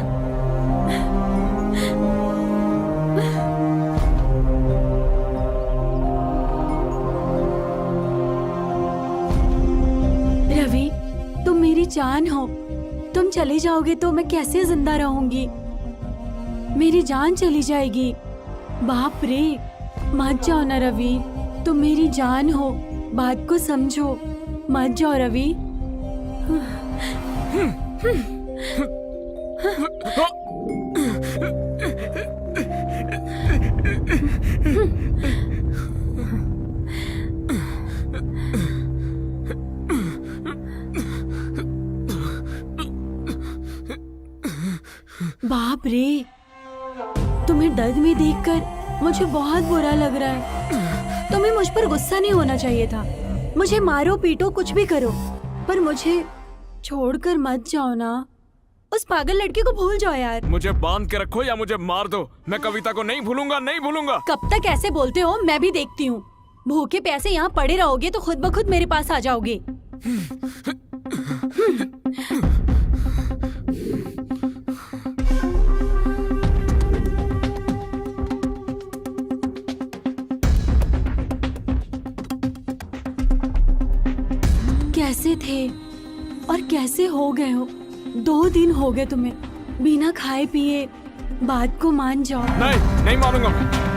रवि, तुम मेरी जान हो। तुम चले जाओगे तो मैं कैसे जिंदा रहूंगी? मेरी जान चली जाएगी। बाप रे, मत जाओ ना रवि। तुम मेरी जान हो, बात को समझो। मत जाओ रवि। बाप रे, तुम्हें दर्द में देखकर मुझे बहुत बुरा लग रहा है। तुम्हें मुझ पर गुस्सा नहीं होना चाहिए था। मुझे मारो पीटो कुछ भी करो, पर मुझे छोड़कर मत जाओ ना। उस पागल लड़की को भूल जाओ यार। मुझे बांध के रखो या मुझे मार दो, मैं कविता को नहीं भूलूंगा, नहीं भूलूंगा। कब तक ऐसे बोलते हो? मैं भी देखती हूँ। भूखे प्यासे यहाँ पड़े रहोगे तो खुद ब खुद मेरे पास आ जाओगे। कैसे थे और कैसे हो गए हो? 2 दिन हो गए तुम्हें बिना खाए पिए। बात को मान जाओ। नहीं, नहीं मानूंगा मैं।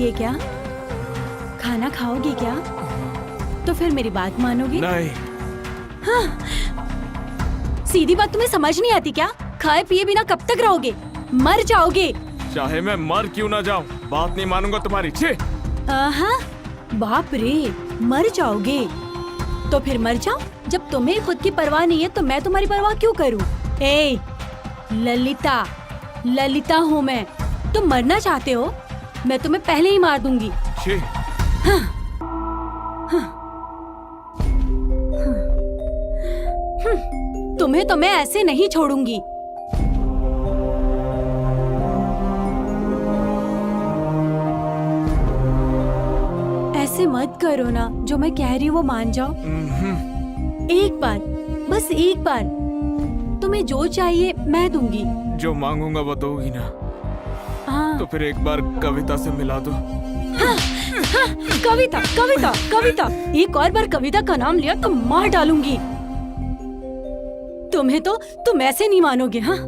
क्या खाना खाओगे क्या? तो फिर मेरी बात मानोगे? नहीं। हाँ। सीधी बात तुम्हें समझ नहीं आती क्या? खाए पिए बिना कब तक रहोगे? मर जाओगे। चाहे मैं मर क्यों ना जाऊं, बात नहीं मानूंगा तुम्हारी। छी। बाप रे, मर जाओगे तो फिर मर जाओ। जब तुम्हें खुद की परवाह नहीं है तो मैं तुम्हारी परवाह क्यों करूं? ए ललिता, ललिता हूँ मैं। तुम मरना चाहते हो? मैं तुम्हें पहले ही मार दूंगी। हाँ। तुम्हें तो मैं ऐसे नहीं छोड़ूंगी। ऐसे मत करो ना, जो मैं कह रही हूँ वो मान जाओ। एक बार, बस एक बार। तुम्हें जो चाहिए मैं दूंगी। जो मांगूंगा वो दोगी ना? हाँ। तो फिर एक बार कविता से मिला दो। हाँ, हाँ, कविता, कविता, कविता। एक और बार कविता का नाम लिया तो मार डालूंगी। तुम्हें तो तुम ऐसे नहीं मानोगे। हाँ।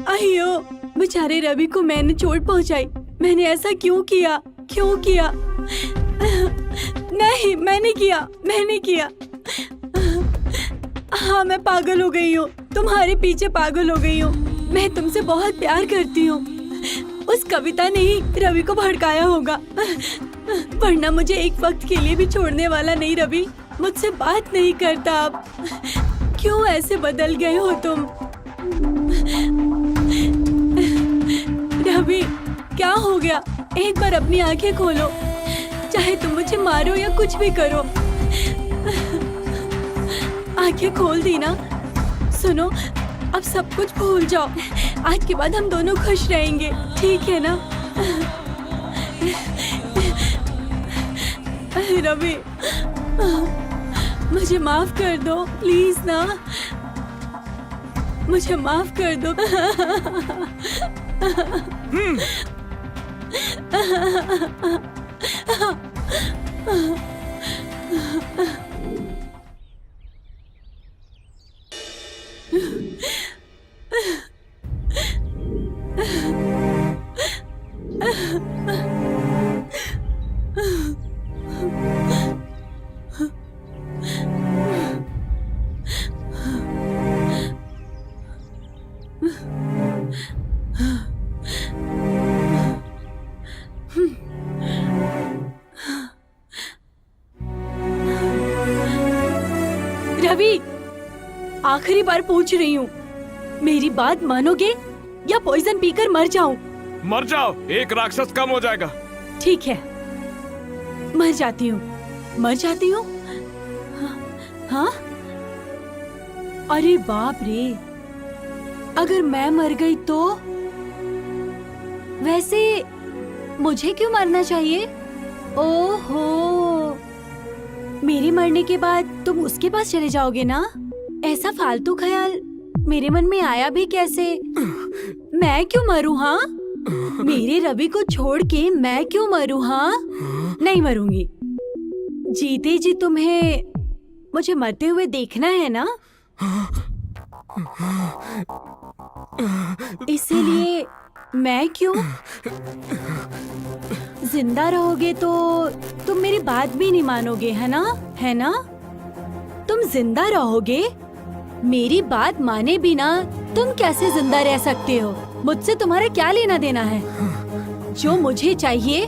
अयो, बेचारे रवि को मैंने चोट पहुंचाई। मैंने ऐसा क्यों किया? क्यों किया? नहीं, मैंने किया, मैंने किया। हाँ, मैं पागल हो गई हूँ। तुम्हारे पीछे पागल हो गई हूँ। मैं तुमसे बहुत प्यार करती हूँ। उस कविता ने ही रवि को भड़काया होगा, वरना मुझे एक वक्त के लिए भी छोड़ने वाला नहीं। रवि मुझसे बात नहीं करता अब। क्यों ऐसे बदल गए हो तुम? रवि, क्या हो गया? एक बार अपनी आंखें खोलो। चाहे तुम मुझे मारो या कुछ भी करो, आंखें खोल दी ना। सुनो, अब सब कुछ भूल जाओ। आज के बाद हम दोनों खुश रहेंगे, ठीक है ना? रवि, मुझे माफ कर दो प्लीज ना, मुझे माफ कर दो। रवि, आखिरी बार पूछ रही हूँ, मेरी बात मानोगे या पॉइजन पीकर मर जाऊं? मर जाओ, एक राक्षस कम हो जाएगा। ठीक है, मर जाती हूँ, मर जाती हूँ। हाँ? अरे बाप रे, अगर मैं मर गई तो? वैसे मुझे क्यों मरना चाहिए? ओहो, मेरे मरने के बाद तुम उसके पास चले जाओगे ना? ऐसा फालतू ख्याल मेरे मन में आया भी कैसे? मैं क्यों मरूं? हाँ, मेरे रवि को छोड़ के मैं क्यों मरूं? हाँ, नहीं मरूंगी। जीते जी तुम्हें मुझे मरते हुए देखना है ना, इसीलिए मैं क्यों? जिंदा रहोगे तो तुम मेरी बात भी नहीं मानोगे, है ना? है ना? तुम जिंदा रहोगे, मेरी बात माने बिना तुम कैसे जिंदा रह सकते हो? मुझसे तुम्हारा क्या लेना देना है? जो मुझे चाहिए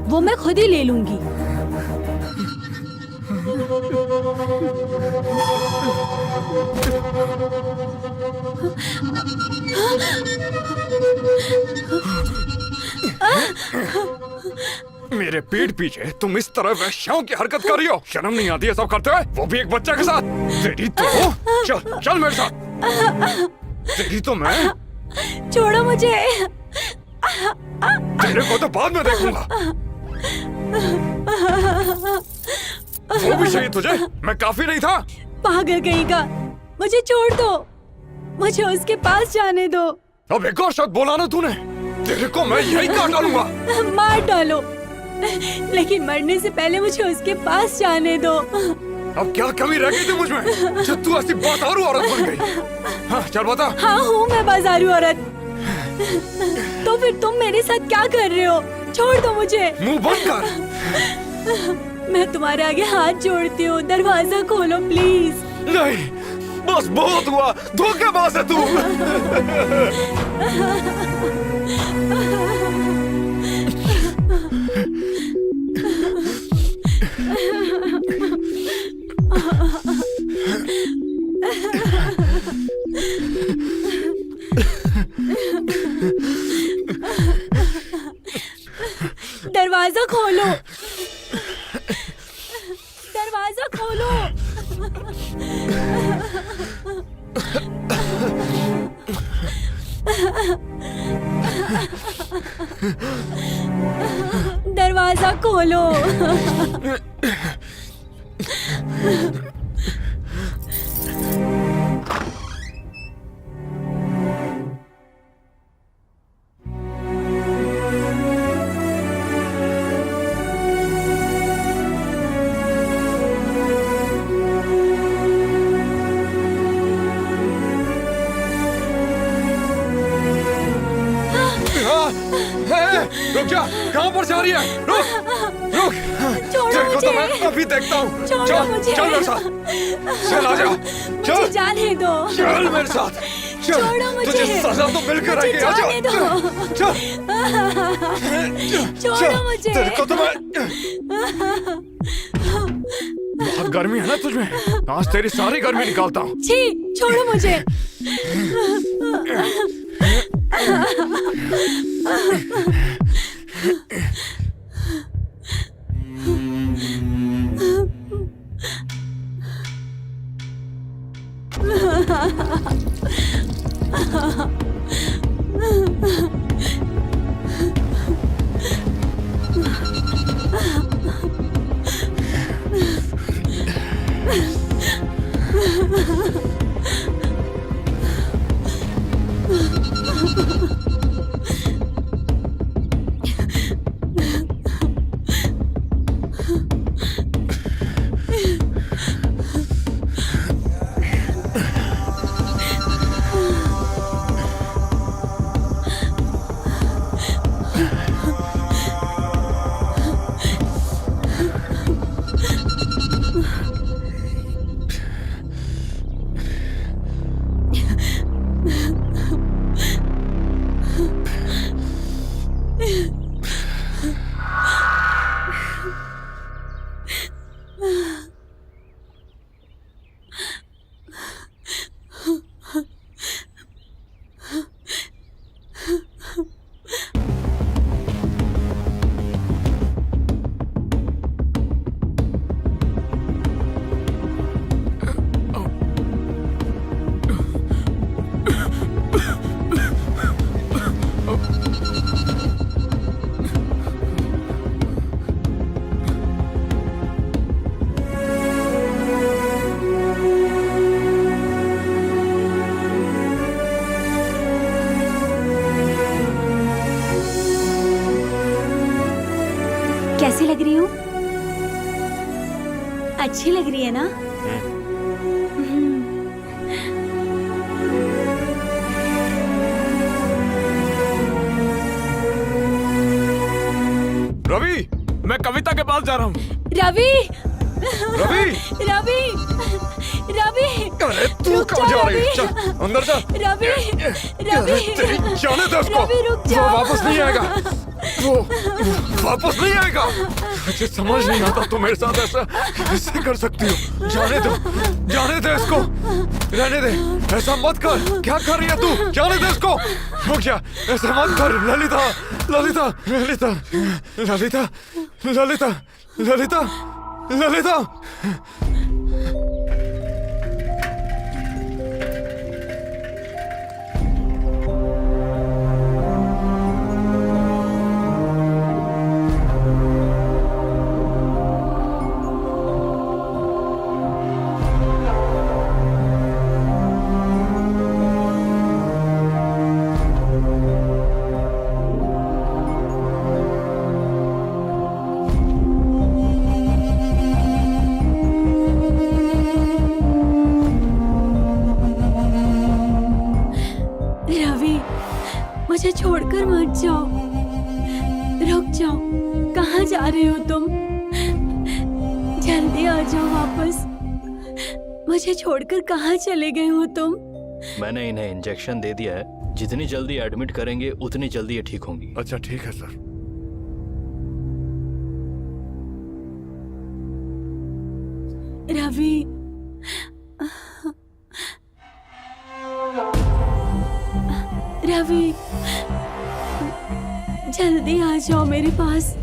वो मैं खुद ही ले लूंगी। मेरे पीठ पीछे तुम इस तरह वैश्याओं की हरकत कर रही हो, शर्म नहीं आती है सब करते हुए, वो भी एक बच्चे के साथ? तेरी तो चल चल मेरे साथ, तेरी तो मैं। छोड़ो मुझे। तेरे को तो बाद में देखूंगा। वो भी चाहिए तुझे? मैं काफी नहीं था? पागल कहीं का, मुझे छोड़ दो, मुझे उसके पास जाने दो। अब एक और शब्द बोला ना तूने, तेरे को मैं यही काट डालूंगा। मार डालो, लेकिन मरने से पहले मुझे उसके पास जाने दो। अब क्या कमी रह गई थी मुझमें जो तू ऐसी बाजारू औरत बन गई? हाँ चल बता। हाँ हूँ मैं बाजारू औरत। तो फिर तुम मेरे साथ क्या कर रहे हो? छोड़ दो मुझे। मुंह बंद कर। मैं तुम्हारे आगे हाथ जोड़ती हूँ, दरवाजा खोलो प्लीज। नहीं, बस बहुत हुआ, धोखेबाज है तू। दरवाजा खोलो, दरवाजा खोलो। दरवाजा खोलो। रुक जा, कहाँ पर जा रही है? रुक रुक, तेरे को तो मैं अभी देखता हूँ। चल चल मेरे साथ, चल आ जा, चल मुझे जाने दो। चल मेरे साथ, चल, छोड़ो मुझे। तुझे सजा तो मिलकर आएगी। आ जा, चल छोड़ो मुझे। तेरे को तो मैं। बहुत गर्मी है ना तुझमें, आज तेरी सारी गर्मी निकालता हूँ। छी, छोड़ो मुझे। कैसी लग रही हूँ? अच्छी लग रही है ना? रवि, मैं कविता के पास जा रहा हूँ। रवि, रवि, रवि, रवि, अरे तू रुक कहाँ जा, जा रही है? रवि। चल अंदर जा। रवि, अरे रवि, तेरी जाने दे उसको। रवि, रुक वो जा। वापस नहीं आएगा। वो वापस नहीं आएगा। मुझे समझ नहीं आता तुम मेरे साथ ऐसा कैसे कर सकती हो। जाने दे इसको। रहने दे, ऐसा मत कर। क्या कर रही है तू? जाने दे इसको। रुक जा, ऐसा मत कर। ललिता, ललिता, ललिता, ललिता, ललिता, ललिता, ललिता। रवि, मुझे छोड़कर मत जाओ। रुक जाओ। कहाँ जा रहे हो तुम? जल्दी आ जाओ वापस। मुझे छोड़कर कहाँ चले गए हो तुम? मैंने इन्हें इंजेक्शन दे दिया है। जितनी जल्दी एडमिट करेंगे उतनी जल्दी ये ठीक होंगी। अच्छा ठीक है सर। रवि, रवि, जल्दी आ जाओ मेरे पास।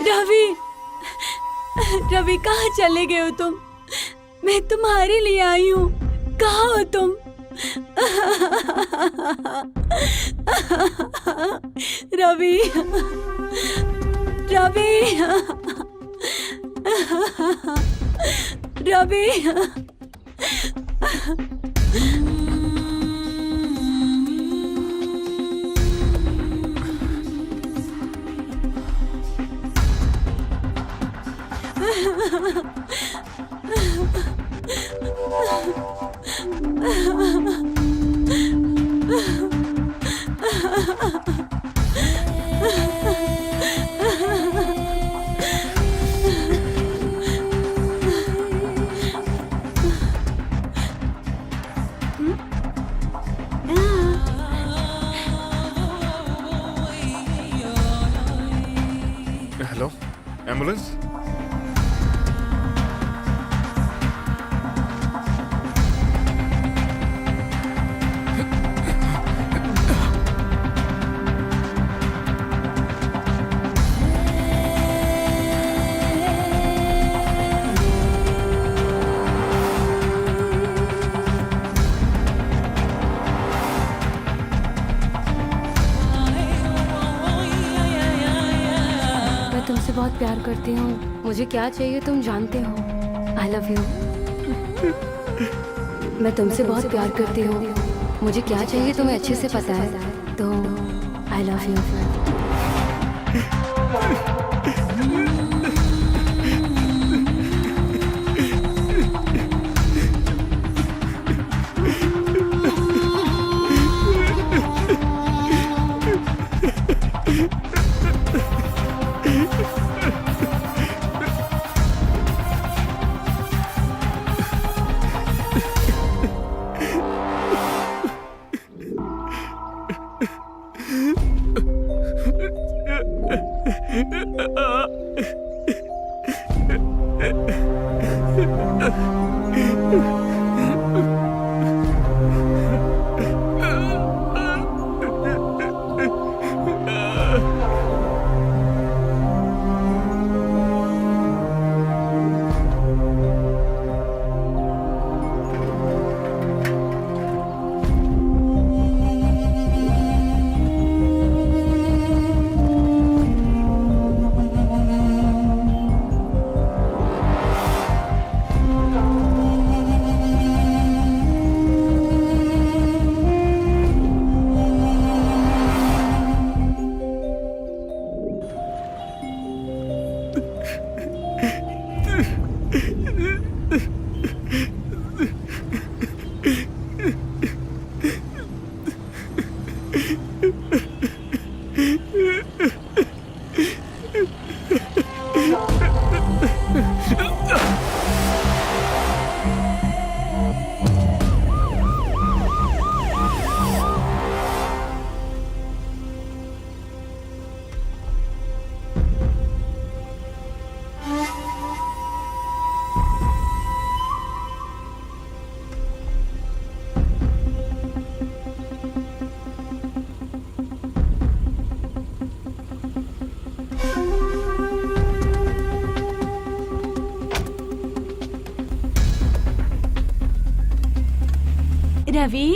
रवि, रवि कहाँ चले गए हो तुम? मैं तुम्हारे लिए आई हूँ। कहाँ हो तुम? Ravi, Ravi, Ravi, hello, ambulance. तुमसे बहुत प्यार करती हूँ। मुझे क्या चाहिए तुम जानते हो। आई लव यू। मैं तुमसे बहुत प्यार करती हूँ। मुझे क्या चाहिए तुम्हें अच्छे से पता है। तो आई लव यू। रवि